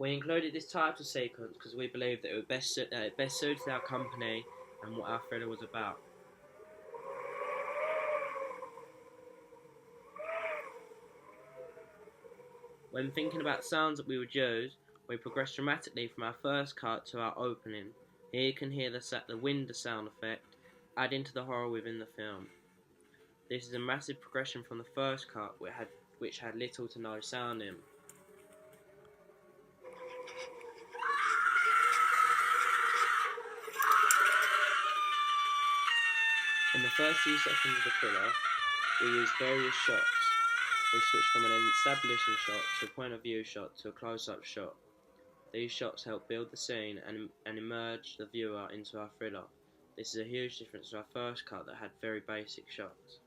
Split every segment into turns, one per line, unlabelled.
We included this title sequence because we believed that it would best suited our company and what our thriller was about. When thinking about sounds that we would use, we progressed dramatically from our first cut to our opening. Here you can hear the wind sound effect, adding to the horror within the film. This is a massive progression from the first cut, which had little to no sound in. In the first few seconds of the thriller, we used various shots. We switched from an establishing shot to a point of view shot to a close-up shot. These shots help build the scene and immerse the viewer into our thriller. This is a huge difference to our first cut that had very basic shots.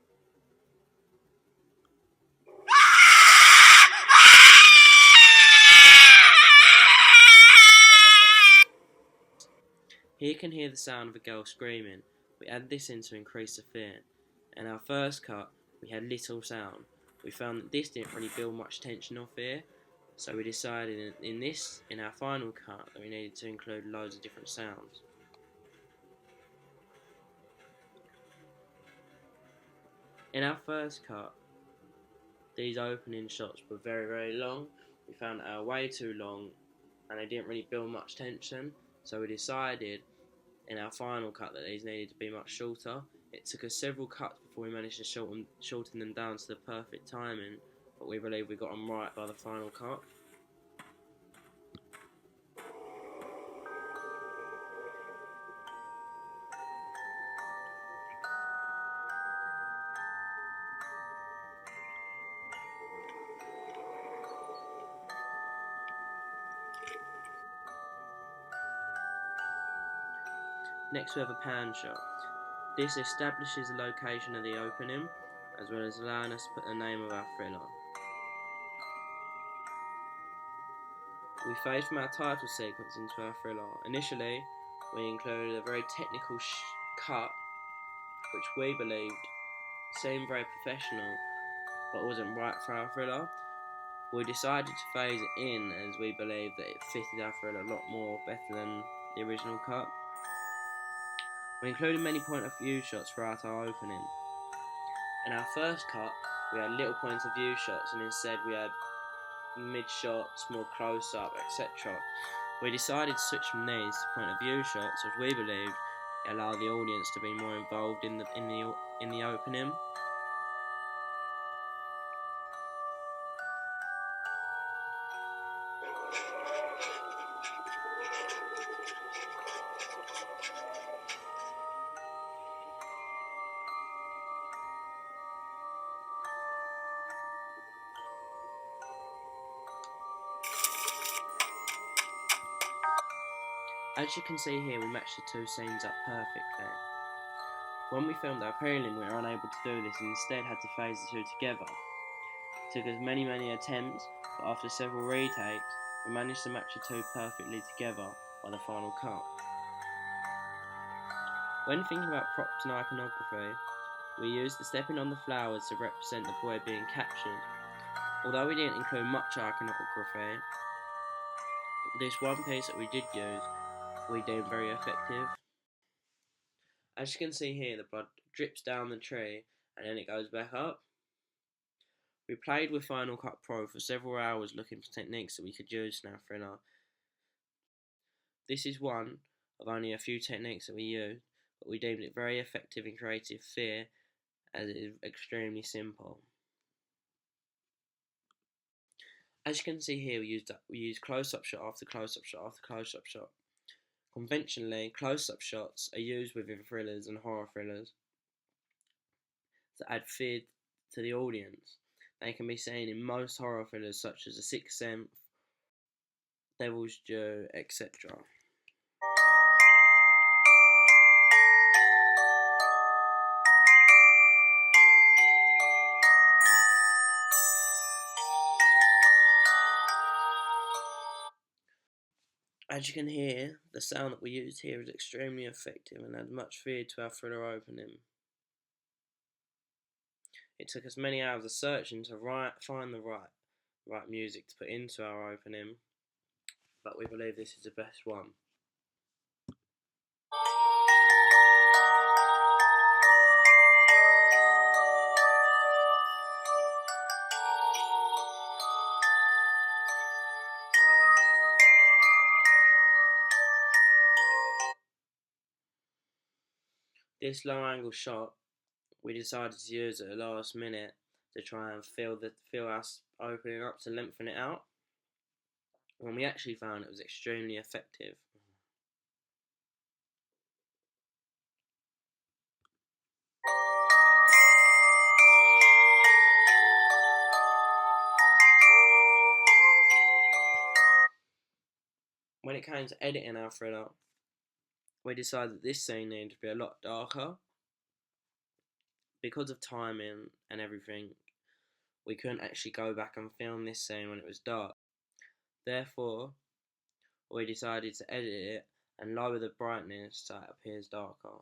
Here you can hear the sound of a girl screaming. We add this in to increase the fear. In our first cut, we had little sound. We found that this didn't really build much tension or fear, so we decided in our final cut that we needed to include loads of different sounds. In our first cut, these opening shots were very, very long. We found that they were way too long and they didn't really build much tension, so we decided in our final cut that these needed to be much shorter. It took us several cuts before we managed to shorten them down to the perfect timing, but we believe we got them right by the final cut. Next we have a pan shot. This establishes the location of the opening, as well as allowing us to put the name of our thriller. We fade from our title sequence into our thriller. Initially, we included a very technical cut, which we believed seemed very professional, but wasn't right for our thriller. We decided to phase it in as we believed that it fitted our thriller a lot more better than the original cut. We included many point of view shots throughout our opening. In our first cut, we had little point of view shots, and instead we had mid shots, more close up, etc. We decided to switch from these to point of view shots, as we believed it allowed the audience to be more involved in the opening. As you can see here, we matched the two scenes up perfectly. When we filmed our prelim, we were unable to do this and instead had to phase the two together. It took us many attempts, but after several retakes, we managed to match the two perfectly together by the final cut. When thinking about props and iconography, we used the stepping on the flowers to represent the boy being captured. Although we didn't include much iconography, this one piece that we did use we deemed very effective. As you can see here, the blood drips down the tree and then it goes back up. We played with Final Cut Pro for several hours looking for techniques that we could use in our thriller. This is one of only a few techniques that we used, but we deemed it very effective in creative fear as it is extremely simple. As you can see here, we used close-up shot after close-up shot after close-up shot. Conventionally, close-up shots are used within thrillers and horror thrillers to add fear to the audience. They can be seen in most horror thrillers such as The Sixth Sense, Devil's Due, etc. As you can hear, the sound that we used here is extremely effective and adds much fear to our thriller opening. It took us many hours of searching to find the right music to put into our opening. but we believe this is the best one. This low angle shot we decided to use at the last minute to try and feel us opening up to lengthen it out, when we actually found it was extremely effective. When it came to editing our thriller, we decided that this scene needed to be a lot darker. Because of timing and everything, we couldn't actually go back and film this scene when it was dark. Therefore, we decided to edit it and lower the brightness so it appears darker.